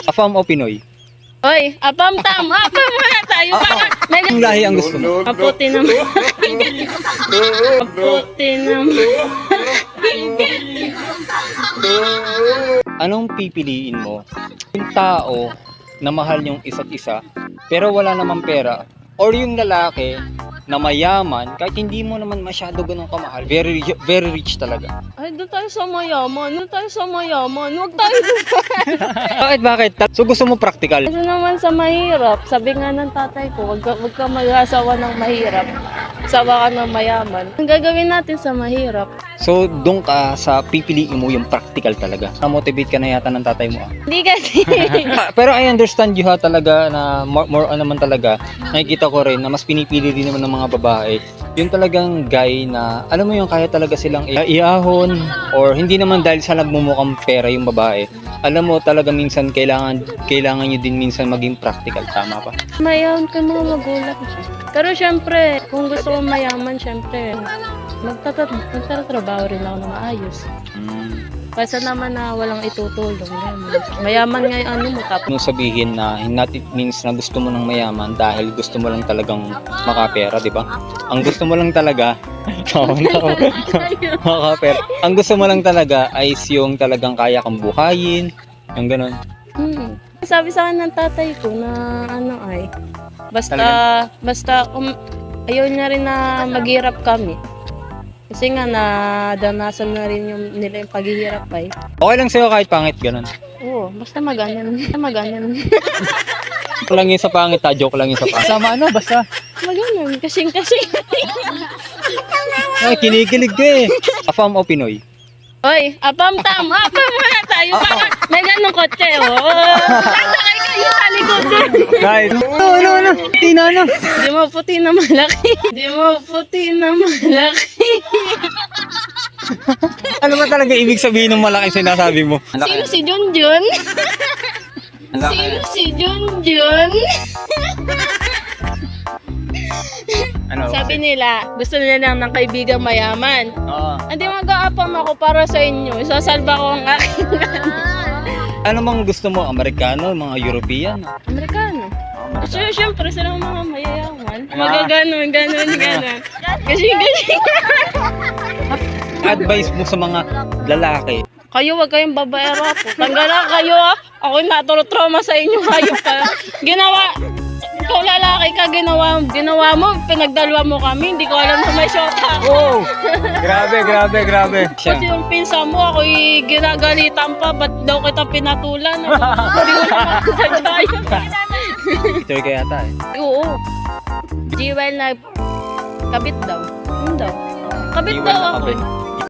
Afam o Pinoy? Hoy, apam tama. Apam muna tayo. Ang lahi ang gusto mo? Maputi naman. Maputi naman. Anong pipiliin mo? Yung tao na mahal yung isa't isa pero wala namang pera, or yung lalaki na mayaman kahit hindi mo naman masyado ganun kamahal, very rich talaga? Ay, doon tayo sa mayaman. Doon tayo sa mayaman. Huwag tayo Bakit? So gusto mo practical? Kasi naman sa mahirap, sabi nga ng tatay ko, wag ka mag-asawa ng mahirap. Asawa ka ng mayaman. Ang gagawin natin sa mahirap? So doon ka sa pipiliin mo yung practical talaga. Na-motivate ka na yata ng tatay mo. Hindi kasi. Pero I understand you talaga na more on naman talaga. Nakikita ko rin na mas pinipili din naman ng mga babae yung talagang guy na alam mo yung kaya talaga silang iahon, or hindi naman dahil sa nagmumukhang pera yung babae. Alam mo talaga minsan kailangan nyo din minsan maging practical, tama pa? Mayaman ka mga magulang. Pero syempre, kung gusto mo mayaman, syempre, magtatrabaho rin ako na maayos. Kasi naman na walang itutulong. Mayaman nga yung ano mo. Nung sabihin na not it means na gusto mo ng mayaman dahil gusto mo lang talagang makapera, di ba? Ang gusto mo lang talaga, makapera. Ang gusto mo lang talaga ay yung talagang kaya kang buhayin, yung ganun. Sabi sa akin ng tatay ko na ano ay, basta ayaw niya rin na maghirap kami. Kasi nga nadanasan na rin nila yung paghihirap ay. Okay lang sa'yo kahit pangit, ganun. Oo, basta maganyan. Maganyan. Joke lang yung sa pangit ha, joke lang yung sa pangit. Sama ano, basta. Maganyan, kasing. Ay, kinikilig ka eh. Afam o Pinoy? Hoy, apam tama. Apam muna tayo. May ganong kotse, oh. Sasakay kayo sa likod. Guys, ano, puti na ano. Di mo puti na malaki. Di mo puti na malaki. Ano ba talaga ibig sabihin ng malaki sinasabi mo? Sino si Junjun? Sino si Junjun? Ano? Sabi nila, gusto nila lang ng kaibigang mayaman. Oo. Hindi mag-aapam ako para sa inyo. Isasalba ko ang aking Ano mang gusto mo? Amerikano, mga European? Amerikano. So, syempre, silang mga mayayaman. Magaganon. Kasi. Advice mo sa mga lalaki? Kayo, wag kayong babaera po. Tanggalan kayo, ah. Ako naturo-trauma sa inyo. Hayop ka. Ikaw lalaki ka, ginawa mo, pinagdalwa mo kami, hindi ko alam na may shota. Oh! Grabe. Kasi yung pinsa mo, ako'y ginagalitan pa, ba't daw kita pinatulan? Hindi ko naman sadya. Ito ka yata eh. Oo. Jewel na kabit daw. Kabit Jewel daw na ako. kabit.